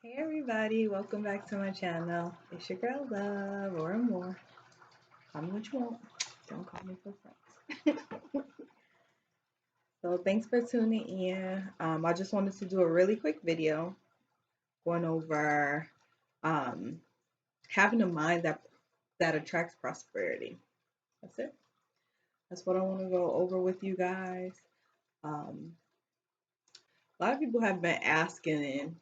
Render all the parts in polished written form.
Hey everybody, welcome back to my channel. It's your girl Love or more. Call me what you want. Don't call me for friends. So thanks for tuning in. I just wanted to do a really quick video going over um, having a mind that attracts prosperity. That's it. That's what I want to go over with you guys. Um, a lot of people have been asking,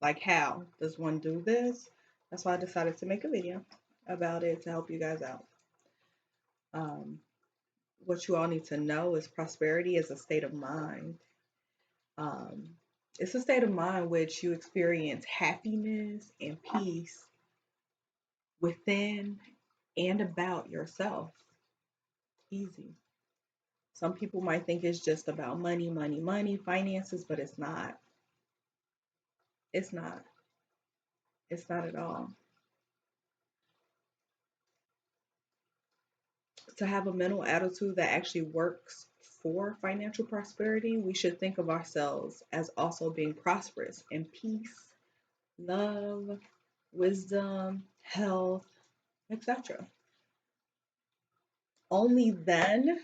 like, how does one do this? That's why I decided to make a video about it to help you guys out. Um, what you all need to know is prosperity is a state of mind. Um, it's a state of mind which you experience happiness and peace within and about yourself. Easy. Some people might think it's just about money, money, money, finances, but it's not. It's not. It's not at all. To have a mental attitude that actually works for financial prosperity, we should think of ourselves as also being prosperous in peace, love, wisdom, health, etc. Only then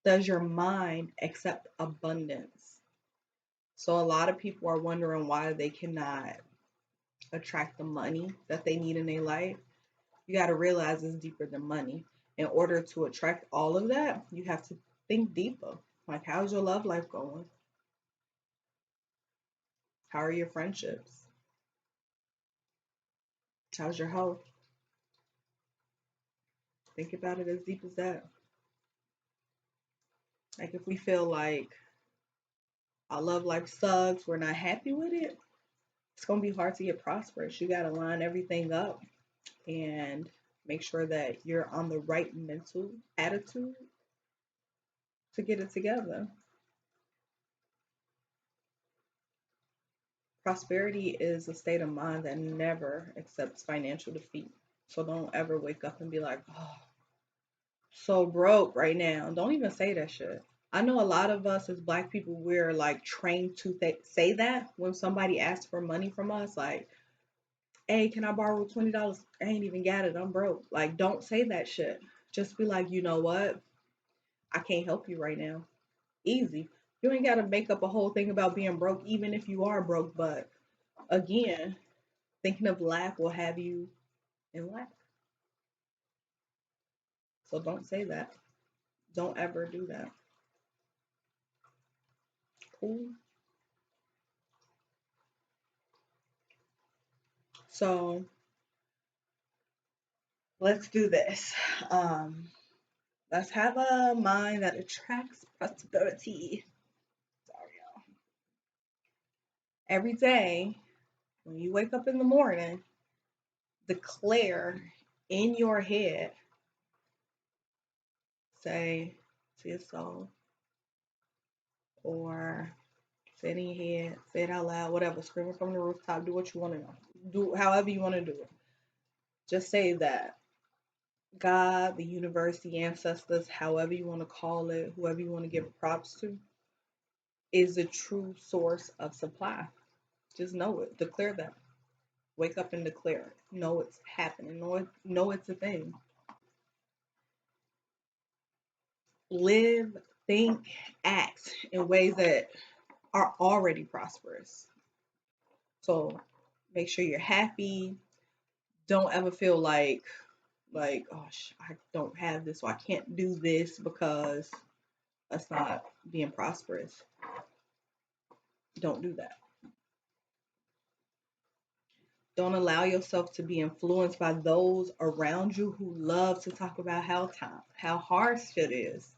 does your mind accept abundance. So a lot of people are wondering why they cannot attract the money that they need in their life. You got to realize it's deeper than money. In order to attract all of that, you have to think deeper. Like, how's your love life going? How are your friendships? How's your health? Think about it as deep as that. Like, if we feel like our love life sucks, we're not happy with it, it's going to be hard to get prosperous. You got to line everything up and make sure that you're on the right mental attitude to get it together. Prosperity is a state of mind that never accepts financial defeat. So don't ever wake up and be like, oh, so broke right now. Don't even say that shit. I know a lot of us as black people, we're like trained to say that when somebody asks for money from us, like, hey, can I borrow $20? I ain't even got it. I'm broke. Like, don't say that shit. Just be like, you know what? I can't help you right now. Easy. You ain't got to make up a whole thing about being broke, even if you are broke. But again, thinking of lack will have you in lack. So don't say that. Don't ever do that. Cool. So let's do this. Um, let's have a mind that attracts prosperity. Sorry, y'all. Every day when you wake up in the morning, declare in your head, say to your soul, or say it in your head, say it out loud, whatever, scream it from the rooftop, do what you want to know. Do however you want to do it. Just say that God, the universe, the ancestors, however you want to call it, whoever you want to give props to, is the true source of supply. Just know it. Declare that. Wake up and declare it. Know it's happening. Know it's a thing. Live, think, act in ways that are already prosperous. So make sure you're happy. Don't ever feel like oh I don't have this, or I can't do this because that's not being prosperous. Don't do that. Don't allow yourself to be influenced by those around you who love to talk about how hard shit is.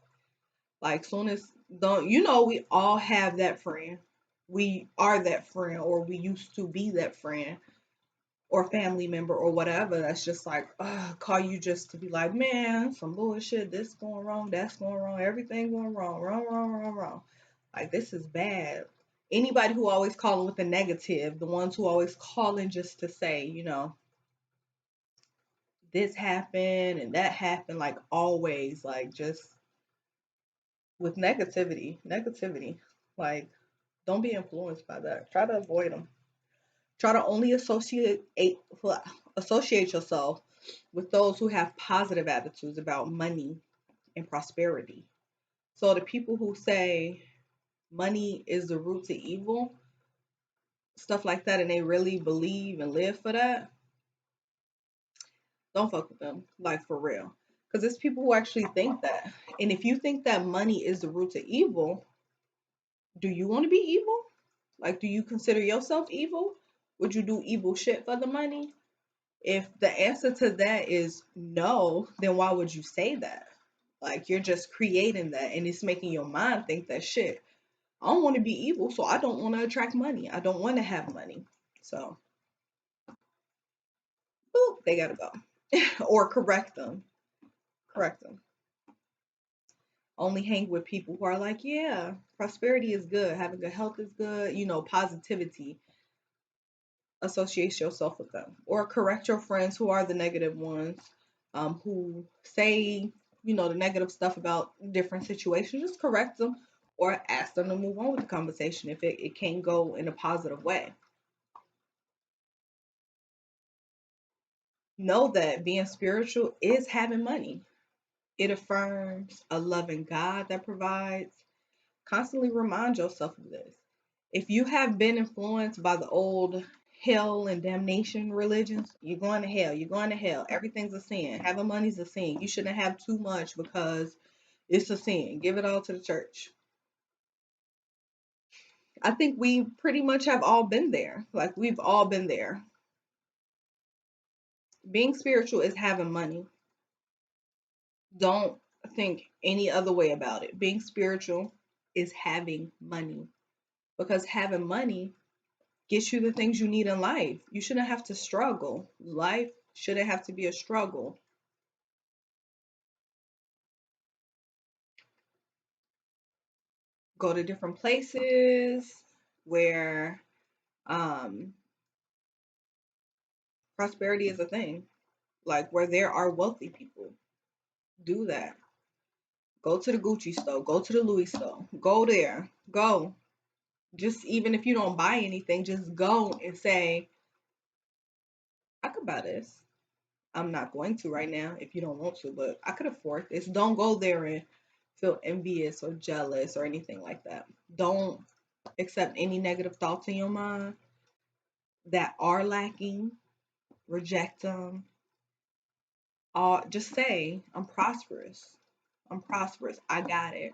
Like, soon as don't you know, we all have that friend. We are that friend, or we used to be that friend or family member or whatever. That's just like, call you just to be like, man, some bullshit. This going wrong. That's going wrong. Everything going wrong. Wrong, wrong, wrong, wrong. Like, this is bad. Anybody who always calling with the negative, the ones who always calling just to say, this happened and that happened, like always, like just with negativity, like don't be influenced by that. Try to avoid them. Try to only associate yourself with those who have positive attitudes about money and prosperity. So the people who say money is the root to evil, stuff like that, and they really believe and live for that, don't fuck with them, like for real. Because it's people who actually think that. And if you think that money is the root to evil, do you want to be evil? Like, do you consider yourself evil? Would you do evil shit for the money? If the answer to that is no, then why would you say that? Like, you're just creating that and it's making your mind think that shit. I don't want to be evil, so I don't want to attract money. I don't want to have money. So, boop, they gotta go. Or correct them. Correct them. Only hang with people who are like, yeah, prosperity is good, having good health is good, positivity. Associate yourself with them. Or correct your friends who are the negative ones, who say, the negative stuff about different situations. Just correct them or ask them to move on with the conversation if it can't go in a positive way. Know that being spiritual is having money. It affirms a loving God that provides. Constantly remind yourself of this. If you have been influenced by the old hell and damnation religions, you're going to hell. You're going to hell. Everything's a sin. Having money's a sin. You shouldn't have too much because it's a sin. Give it all to the church. I think we pretty much have all been there. Like, we've all been there. Being spiritual is having money. Don't think any other way about it. Being spiritual is having money, because having money gets you the things you need in life. You shouldn't have to struggle. Life shouldn't have to be a struggle. Go to different places where um, prosperity is a thing, like where there are wealthy people. Do that. Go to the Gucci store, go to the Louis store, go there, go. Just even if you don't buy anything, just go and say, I could buy this. I'm not going to right now if you don't want to, but I could afford this. Don't go there and feel envious or jealous or anything like that. Don't accept any negative thoughts in your mind that are lacking. Reject them. Just say, I'm prosperous. I'm prosperous. I got it.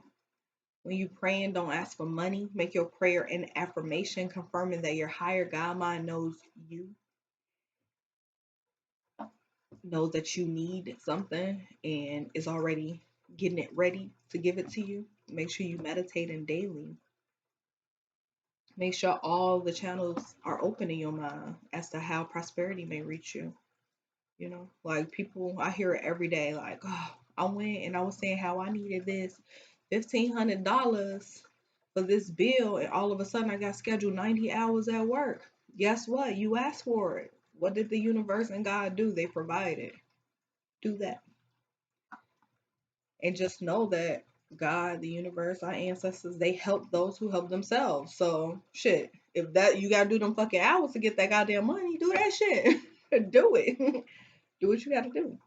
When you praying, don't ask for money. Make your prayer an affirmation confirming that your higher God mind knows you, knows that you need something and is already getting it ready to give it to you. Make sure you meditate in daily. Make sure all the channels are open in your mind as to how prosperity may reach you. Like, people, I hear it every day, like, oh, I went and I was saying how I needed this $1,500 for this bill, and all of a sudden I got scheduled 90 hours at work. Guess what? You asked for it. What did the universe and God do? They provided. Do that. And just know that God, the universe, our ancestors, they help those who help themselves. So shit, if that you gotta do them fucking hours to get that goddamn money, do that shit. Do it. Do what you gotta do.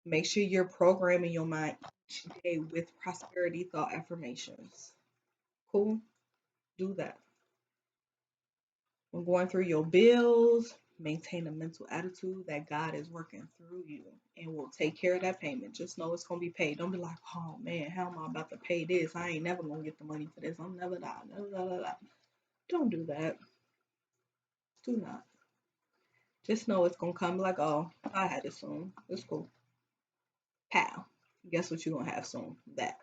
Make sure you're programming your mind each day with prosperity thought affirmations. Cool? Do that. When going through your bills, maintain a mental attitude that God is working through you and will take care of that payment. Just know it's gonna be paid. Don't be like, oh man, how am I about to pay this? I ain't never gonna get the money for this. I'm never that. Don't do that. Do not. Just know it's gonna come like, oh, I had it soon. It's cool. Pow. Guess what you're gonna have soon? That.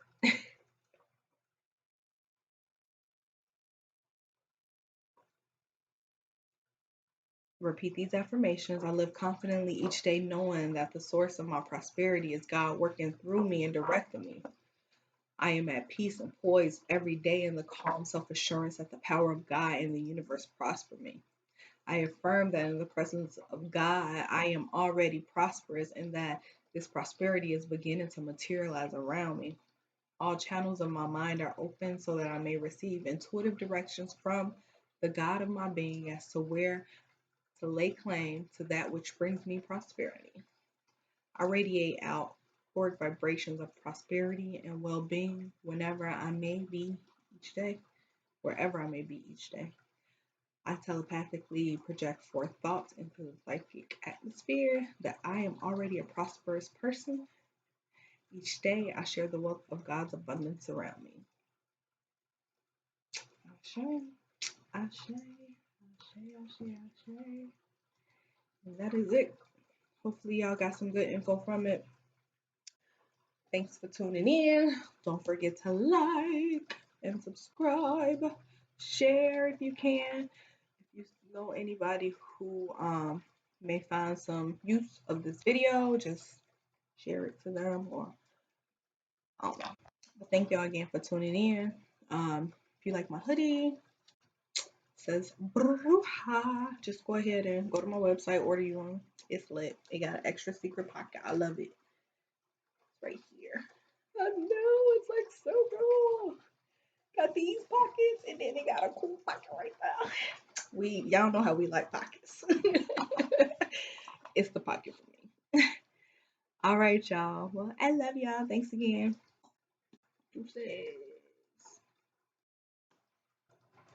Repeat these affirmations. I live confidently each day knowing that the source of my prosperity is God working through me and directing me. I am at peace and poised every day in the calm self assurance that the power of God and the universe prosper me. I affirm that in the presence of God, I am already prosperous and that this prosperity is beginning to materialize around me. All channels of my mind are open so that I may receive intuitive directions from the God of my being as to where to lay claim to that which brings me prosperity. I radiate outward vibrations of prosperity and well being whenever I may be each day, wherever I may be each day. I telepathically project forth thoughts into the psychic atmosphere that I am already a prosperous person. Each day I share the wealth of God's abundance around me. Ashe, ashe, ashe, ashe, ashe. And that is it. Hopefully, y'all got some good info from it. Thanks for tuning in. Don't forget to like and subscribe. Share if you can. If you know anybody who may find some use of this video, just share it to them, or I don't know. But thank y'all again for tuning in. If you like my hoodie, it says Bruja. Just go ahead and go to my website, order you one. It's lit. It got an extra secret pocket. I love it. It's right here. I know, it's like so cool. Got these pockets, and then they got a cool pocket right there. Y'all know how we like pockets. It's the pocket for me. All right, y'all. Well, I love y'all. Thanks again. Deuces.